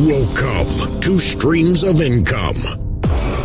Welcome to Streams of Income,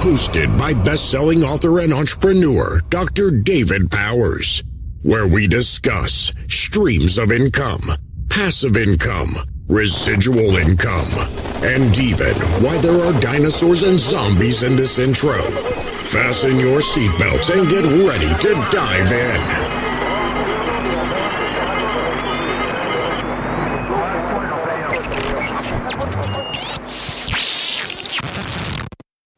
hosted by best-selling author and entrepreneur Dr. David Powers, where we discuss streams of income, passive income, residual income, and even why there are dinosaurs and zombies in this intro. Fasten your seatbelts and get ready to dive in.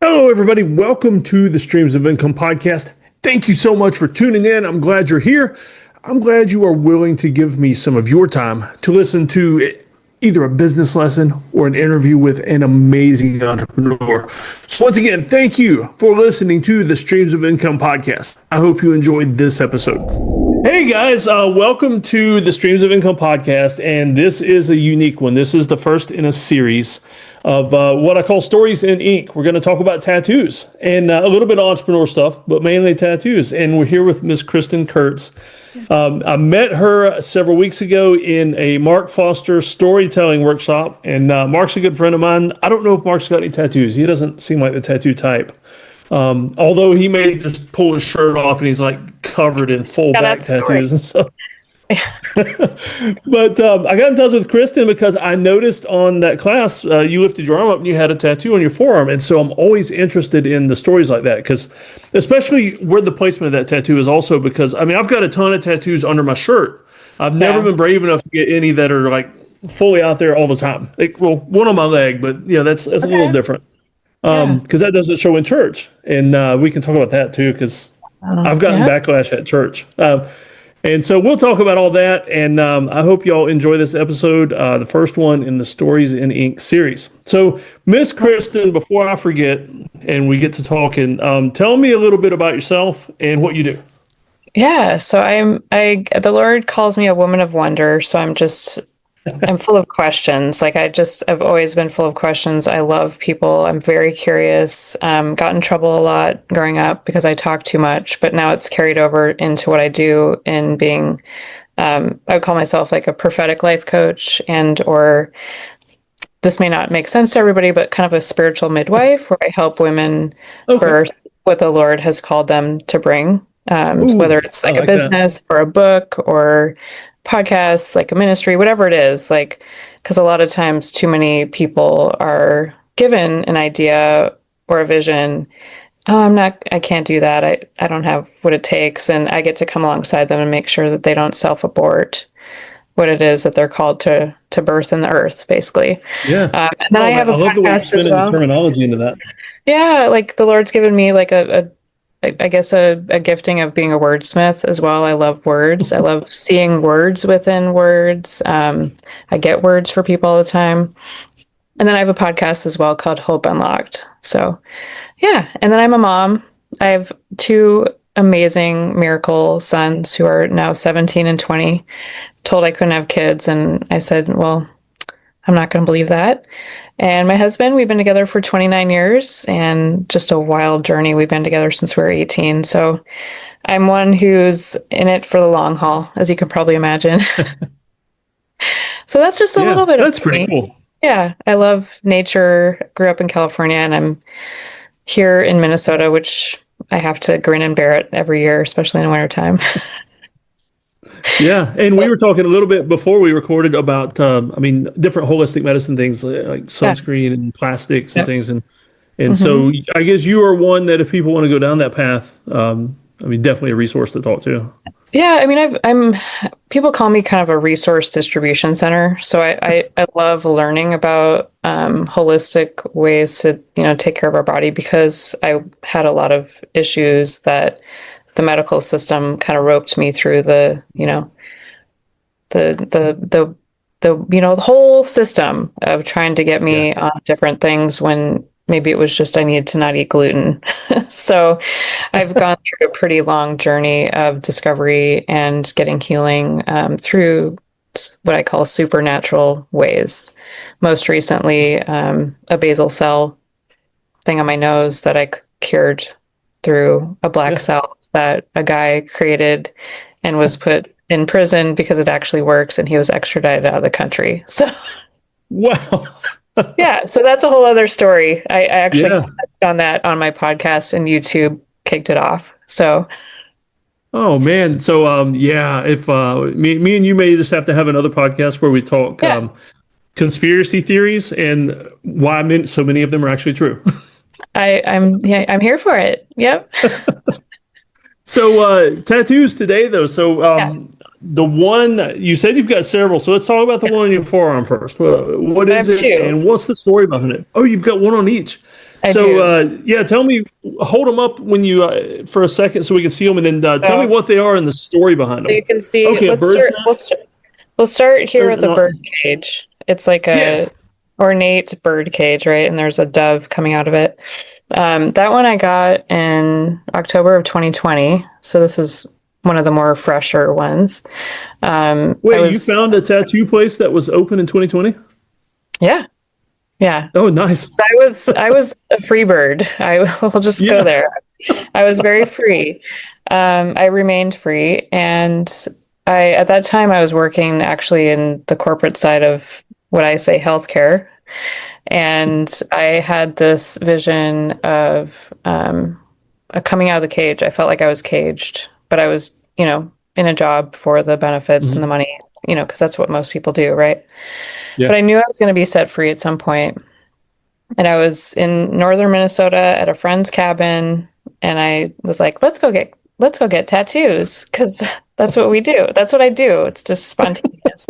Hello, everybody. Welcome to the Streams of Income podcast. Thank you so much for tuning in. I'm glad you're here. I'm glad you are willing to give me some of your time to listen to either a business lesson or an interview with an amazing entrepreneur. So once again, thank you for listening to the Streams of Income podcast. I hope you enjoyed this episode. Hey guys, welcome to the Streams of Income podcast, and this is a unique one. This is the first in a series of what I call Stories in Ink. We're going to talk about tattoos and a little bit of entrepreneur stuff, but mainly tattoos. And we're here with Miss Kristin Kurtz. I met her several weeks ago in a Mark Foster storytelling workshop, and Mark's a good friend of mine. I don't know if Mark's got any tattoos. He doesn't seem like the tattoo type. Although he may just pull his shirt off and he's like covered in full back tattoos and stuff. But I got in touch with Kristin because I noticed on that class you lifted your arm up and you had a tattoo on your forearm, and so I'm always interested in the stories like that, because especially where the placement of that tattoo is also, because I mean I've got a ton of tattoos under my shirt. I've never been brave enough to get any that are like fully out there all the time. Well, one on my leg, but yeah, that's a little different because that doesn't show in church, and we can talk about that too, because I've gotten backlash at church. And so we'll talk about all that, and I hope y'all enjoy this episode, the first one in the Stories in Ink series. So, Miss Kristin, before I forget, and we get to talking, tell me a little bit about yourself and what you do. Yeah, so the Lord calls me a woman of wonder, so I'm full of questions. I've always been full of questions. I love people. I'm very curious. Got in trouble a lot growing up because I talk too much, but now it's carried over into what I do in being, I would call myself like a prophetic life coach, or this may not make sense to everybody, but kind of a spiritual midwife where I help women birth what the Lord has called them to bring, whether it's like a business or a book or podcasts, like a ministry, whatever it is, like, because a lot of times too many people are given an idea or a vision. I can't do that. I don't have what it takes. And I get to come alongside them and make sure that they don't self-abort what it is that they're called to birth in the earth, basically. Yeah. And then I have a podcast as well. The terminology into that. Yeah. Like the Lord's given me like I guess a gifting of being a wordsmith as well. I love words. I love seeing words within words. I get words for people all the time. And then I have a podcast as well called Hope Unlocked. So yeah. And then I'm a mom. I have two amazing miracle sons who are now 17 and 20. Told I couldn't have kids. And I said, well, I'm not going to believe that. And my husband, we've been together for 29 years, and just a wild journey. We've been together since we were 18. So I'm one who's in it for the long haul, as you can probably imagine. So that's just a little bit of that's pretty cool. Yeah, I love nature. Grew up in California, and I'm here in Minnesota, which I have to grin and bear it every year, especially in the wintertime. Yeah, and we were talking a little bit before we recorded about, different holistic medicine things like sunscreen and plastics and things, and so I guess you are one that if people want to go down that path, definitely a resource to talk to. Yeah, I mean, I'm people call me kind of a resource distribution center, so I love learning about holistic ways to take care of our body, because I had a lot of issues that the medical system kind of roped me through the whole system of trying to get me on different things when maybe it was just I needed to not eat gluten. So I've gone through a pretty long journey of discovery and getting healing through what I call supernatural ways. Most recently, a basal cell thing on my nose that I cured through a black cell that a guy created and was put in prison because it actually works, and he was extradited out of the country. So wow. Yeah, so that's a whole other story. I actually Yeah. touched on that on my podcast, and YouTube kicked it off. So Oh man. So yeah, if me and you may just have to have another podcast where we talk yeah, conspiracy theories and why so many of them are actually true. I'm here for it. Yep. So tattoos today though. So Yeah, the one you said you've got several. So let's talk about the one on your forearm first. What I is have it two. and what's the story behind it? Oh, you've got one on each. I So do. yeah, tell me, hold them up when you for a second so we can see them, and then tell me So, what they are and the story behind so you them. can see. Okay, a Let's bird's start. nest. We'll start here Or with a not? bird cage. It's like Yeah. a ornate bird cage, right? And there's a dove coming out of it. That one I got in October of 2020. So this is one of the more fresher ones. I Wait, you was, found a tattoo place that was open in 2020? yeah, yeah. Oh, nice. I was a free bird. I will just go Yeah. there. I was very free. I remained free, and at that time I was working actually in the corporate side of what I say healthcare, and I had this vision of coming out of the cage. I felt like I was caged, but I was, in a job for the benefits and the Mhm. money, because that's what most people do, right? Yeah. But I knew I was going to be set free at some point. And I was in northern Minnesota at a friend's cabin, and I was like, let's go get tattoos because that's what we do. That's what I do. It's just spontaneous.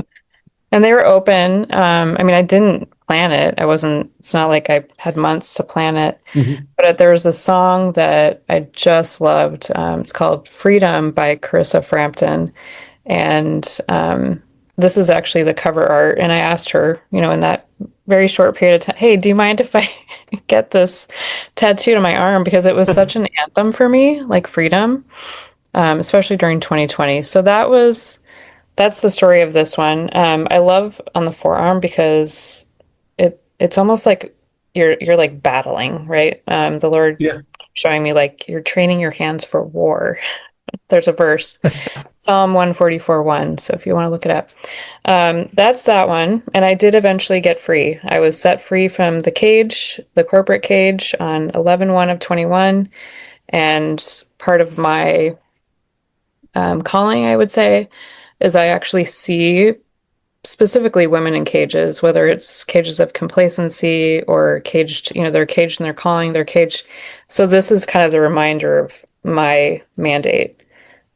And they were open. I mean, I didn't plan it. It's not like I had months to plan it. Mhm. But there was a song that I just loved. It's called Freedom by Carissa Frampton. And this is actually the cover art. And I asked her, in that very short period of time, hey, do you mind if I get this tattooed on my arm? Because it was such an anthem for me, like freedom, especially during 2020. So that's the story of this one. I love on the forearm because it's almost like you're like battling, right? The Lord Yeah. showing me like you're training your hands for war. There's a verse, Psalm 144:1. So if you want to look it up, that's that one. And I did eventually get free. I was set free from the cage, the corporate cage, on 11/1 of 21. And part of my calling, I would say, is I actually see specifically women in cages, whether it's cages of complacency or caged, they're caged in their calling, they're caged. So this is kind of the reminder of my mandate,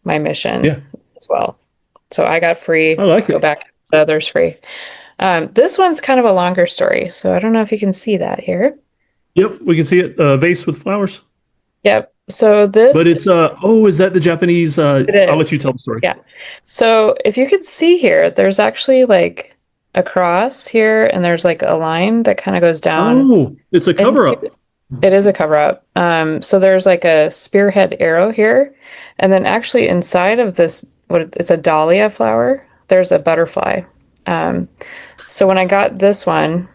my mission Yeah. as well. So I got free, I like go it. back to others free. This one's kind of a longer story, so I don't know if you can see that here. Yep. We can see it. Vase with flowers. Yep. So But this, it's oh, is that the Japanese? it I'll let is. you tell the story. Yeah. So if you could see here, there's actually like a cross here, and there's like a line that kind of goes down Oh, it's a cover up. It is a cover up. So there's like a spearhead arrow here, and then actually inside of this, it's a dahlia flower. There's a butterfly. So when I got this one,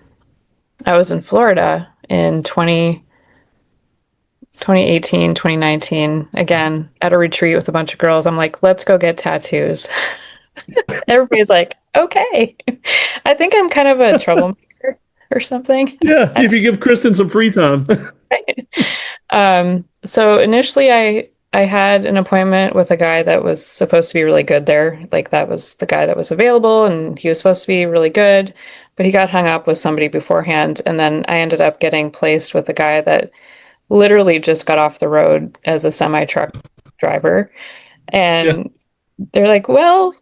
I was in Florida in 2018, 2019, again at a retreat with a bunch of girls. I'm like, let's go get tattoos. Everybody's like, okay. I think I'm kind of a troublemaker or something. Yeah. If you give Kristin some free time. So initially I had an appointment with a guy that was supposed to be really good there. Like that was the guy that was available and he was supposed to be really good, but he got hung up with somebody beforehand. And then I ended up getting placed with a guy that literally just got off the road as a semi truck driver. Yeah. And they're like, well,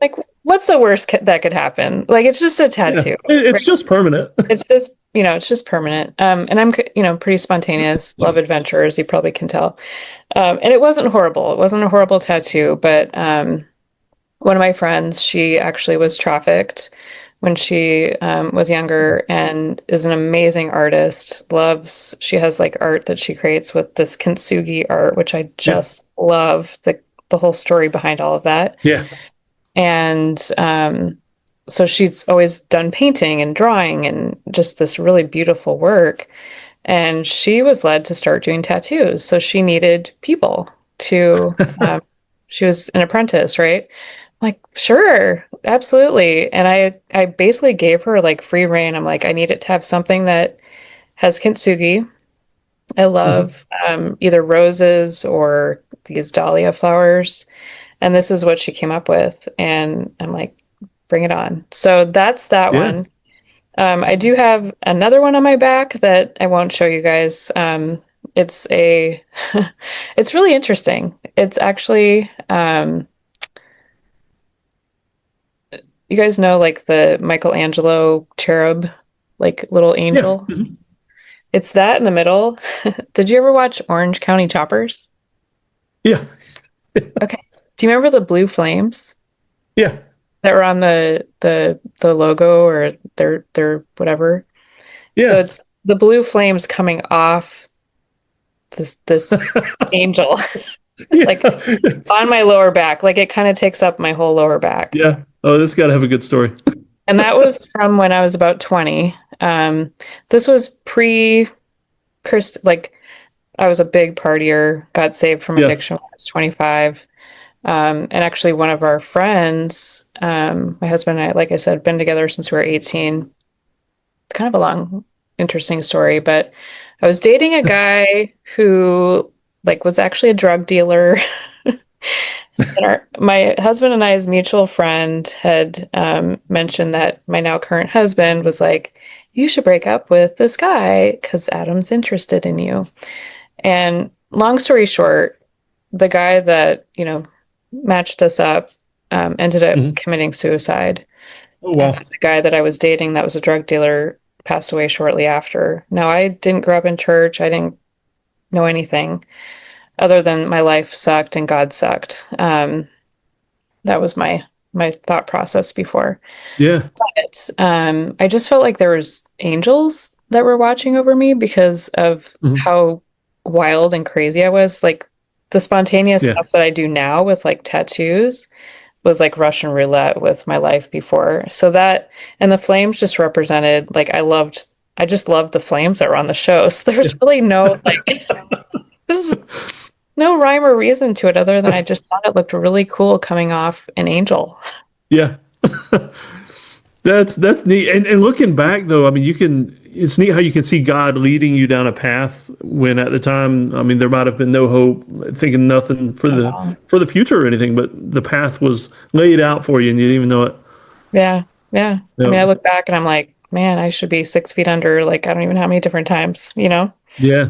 like, what's the worst that could happen? Like, it's just a Yeah. tattoo. It's just permanent. It's just permanent. And I'm, pretty spontaneous, love adventures. You probably can tell. And it wasn't horrible. It wasn't a horrible tattoo, but one of my friends, she actually was trafficked when she was younger and is an amazing artist. She has like art that she creates with this kintsugi art, which I Yeah. just love the whole story behind all of that. Yeah. And so she's always done painting and drawing and just this really beautiful work. And she was led to start doing tattoos. So she needed people to, she was an apprentice, right? I'm like, sure. absolutely. And I basically gave her like free rein. I'm like, I need it to have something that has kintsugi. I love either roses or these dahlia flowers. And this is what she came up with. And I'm like, bring it on. So that's that Yeah. one. I do have another one on my back that I won't show you guys. It's a, it's really interesting. It's actually, you guys know like the Michelangelo cherub, like little Yeah. angel. It's that in the middle. Did you ever watch Orange County Choppers? Yeah. Okay. Do you remember the blue flames Yeah. that were on the logo or their whatever? Yeah. So it's the blue flames coming off this angel Yeah. like on my lower back. Like it kind of takes up my whole lower back. Yeah. Oh, this got to have a good story. And that was from when I was about 20. This was pre Christ, like I was a big partier, got saved from Yeah. addiction when I was 25. And actually one of our friends, my husband and I, like I said, been together since we were 18. It's kind of a long, interesting story, but I was dating a guy who like was actually a drug dealer. And my husband and I's mutual friend had mentioned that my now current husband was like, you should break up with this guy because Adam's interested in you. And long story short, the guy that, matched us up ended up committing suicide. Oh, wow. And the guy that I was dating that was a drug dealer passed away shortly after. Now, I didn't grow up in church. I didn't know anything other than my life sucked and God sucked. That was my thought process before. Yeah. But I just felt like there was angels that were watching over me because of how wild and crazy I was. Like the spontaneous stuff that I do now with like tattoos was like Russian roulette with my life before. So that, and the flames just represented, like I just loved the flames that were on the show. So there's really no like, this is no rhyme or reason to it other than I just thought it looked really cool coming off an angel. Yeah. That's neat. And looking back though, I mean, it's neat how you can see God leading you down a path when at the time, I mean, there might have been no hope, thinking nothing for the future or anything, but the path was laid out for you and you didn't even know it. Yeah. Yeah. I mean, I look back and I'm like, man, I should be 6 feet under, like, I don't even know how many different times, Yeah.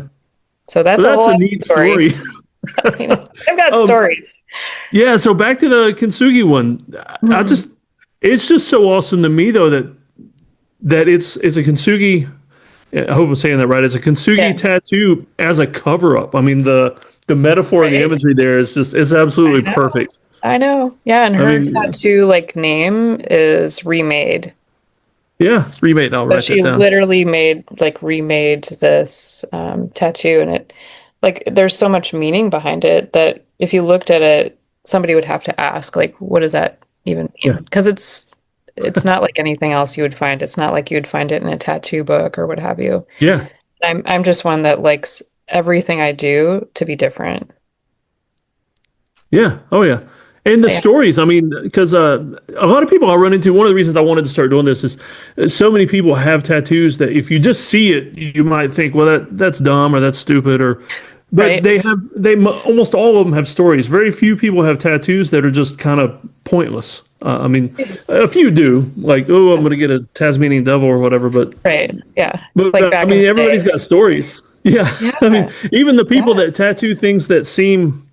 So that's a neat story. I've got stories. Yeah. So back to the Kintsugi one. It's just so awesome to me though that it's a Kintsugi. I hope I'm saying that right. It's a Kintsugi tattoo as a cover up. I mean the metaphor and the imagery there is absolutely perfect. I know. Yeah, and her tattoo like name is Remade. Yeah, Remade. I'll write she that down. Literally remade this tattoo, and it like there's so much meaning behind it that if you looked at it, somebody would have to ask like, what does that even mean? Because it's not like anything else you would find. It's not like you would find it in a tattoo book or what have you. Yeah. I'm just one that likes everything I do to be different. Yeah. Oh yeah. And the stories, I mean, because a lot of people I run into, one of the reasons I wanted to start doing this is so many people have tattoos that if you just see it, you might think, well, that's dumb or that's stupid but they almost all of them have stories. Very few people have tattoos that are just kind of pointless. I mean, a few do, like, oh, I'm going to get a Tasmanian devil or whatever, but But like I mean, everybody's got stories. Yeah. I mean, even the people that tattoo things that seem,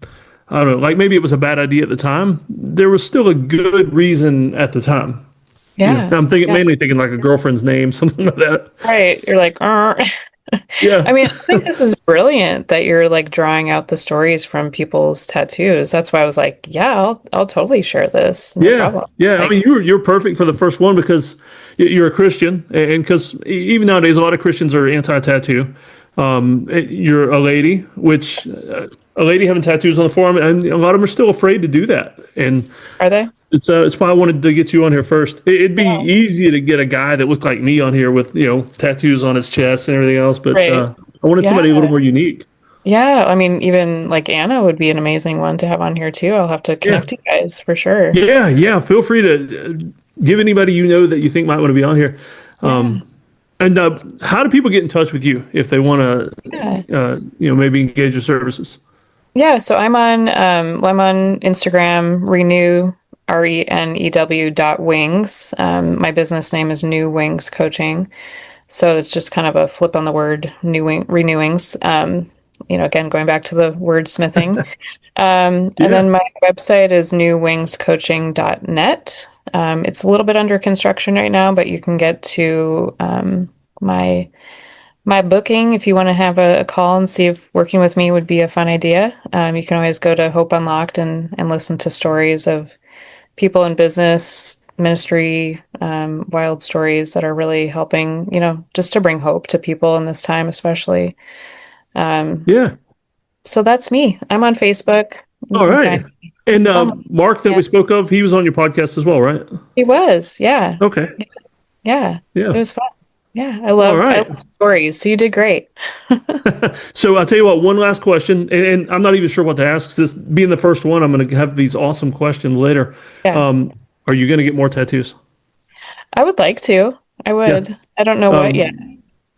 I don't know, like maybe it was a bad idea at the time, there was still a good reason at the time. Yeah. I'm mainly thinking like a girlfriend's name, something like that. Right. You're like, Yeah. I mean, I think this is brilliant that you're like drawing out the stories from people's tattoos. That's why I was like, yeah, I'll totally share this. No problem. Yeah. Like, I mean, you're perfect for the first one because you're a Christian, and because even nowadays a lot of Christians are anti-tattoo. You're a lady, which a lady having tattoos on the forearm, and a lot of them are still afraid to do that. And are they? It's why I wanted to get you on here first. It'd be easy to get a guy that looked like me on here with tattoos on his chest and everything else, but I wanted somebody a little more unique. Yeah, I mean, even like Anna would be an amazing one to have on here too. I'll have to Yeah. connect you guys for sure. Yeah, yeah. Feel free to give anybody you know that you think might want to be on here. Yeah, And how do people get in touch with you if they want yeah. to, maybe engage your services? Yeah, so I'm on Instagram, renew my business name is New Wings Coaching. So it's just kind of a flip on the word renewings. Again, going back to the wordsmithing. And Yeah. then my website is newwingscoaching.net. It's a little bit under construction right now, but you can get to my booking if you want to have a call and see if working with me would be a fun idea. You can always go to Hope Unlocked and listen to stories of people in business, ministry, wild stories that are really helping, just to bring hope to people in this time, especially. Yeah. So that's me. I'm on Facebook. You All can right. find me. And Oh, Mark that yeah, we spoke of, he was on your podcast as well, right? he was. Yeah. Okay. Yeah. It Yeah. was fun. Yeah. All I right. love stories. So you did great. So I'll tell you what, one last question, and I'm not even sure what to ask. 'Cause this being the first one, I'm going to have these awesome questions later. Yeah. Are you going to get more tattoos? I would like to. I Yeah. would. I don't know what yet.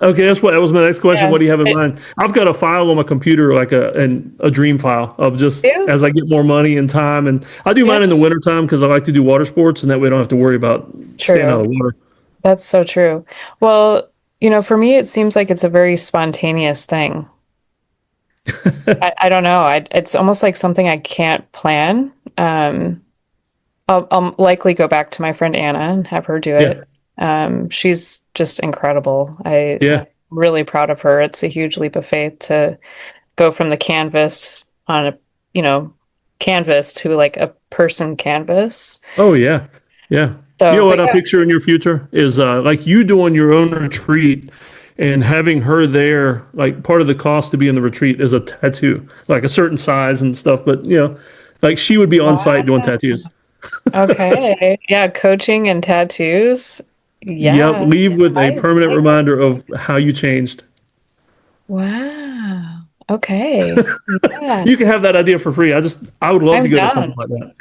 Okay, that was my next question. Yeah. What do you have in mind? I've got a file on my computer, like a dream file of just Yeah. as I get more money and time, and I do mine Yeah. in the winter time because I like to do water sports, and that way I don't have to worry about staying out of True. the water. That's so true. Well, for me, it seems like it's a very spontaneous thing. I don't know. It's almost like something I can't plan. I'll likely go back to my friend Anna and have her do Yeah, it. She's just incredible. yeah. I'm really proud of her. It's a huge leap of faith to go from the canvas on canvas to like a person canvas. Oh yeah, yeah. You So, know but what I yeah, picture in your future is like you doing your own retreat and having her there. Like part of the cost to be in the retreat is a tattoo, like a certain size and stuff. But like she would be on site doing wow. tattoos. Okay. Yeah, coaching and tattoos. Yep, Yeah. leave with a I permanent like reminder of how you changed. Wow. Okay. Yeah. You can have that idea for free. I would love to I'm go to something down. like that.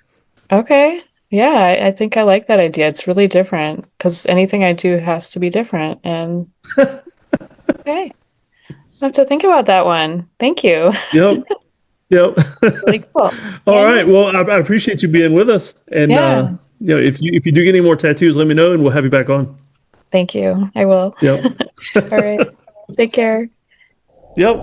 Okay. Yeah, I think I like that idea. It's really different because anything I do has to be different. And okay, I have to think about that one. Thank you. Yep, yep. Really cool. All Yeah. right. Well, I appreciate you being with us. And Yeah. if you do get any more tattoos, let me know, and we'll have you back on. Thank you. I will. Yep. All right. Take care. Yep.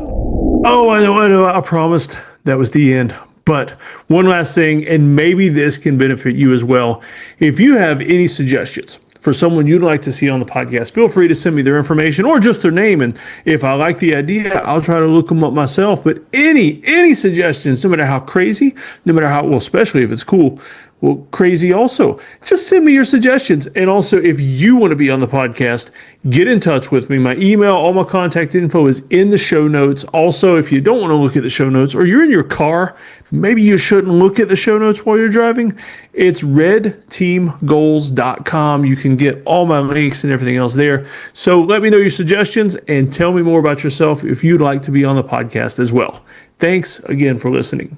Oh, I know. I promised that was the end. But one last thing, and maybe this can benefit you as well. If you have any suggestions for someone you'd like to see on the podcast, feel free to send me their information or just their name. And if I like the idea, I'll try to look them up myself. But any suggestions, no matter how crazy, no matter how, well, especially if it's cool, well, crazy also. Just send me your suggestions. And also, if you want to be on the podcast, get in touch with me. My email, all my contact info is in the show notes. Also, if you don't want to look at the show notes or you're in your car, maybe you shouldn't look at the show notes while you're driving. It's redteamgoals.com. You can get all my links and everything else there. So let me know your suggestions and tell me more about yourself if you'd like to be on the podcast as well. Thanks again for listening.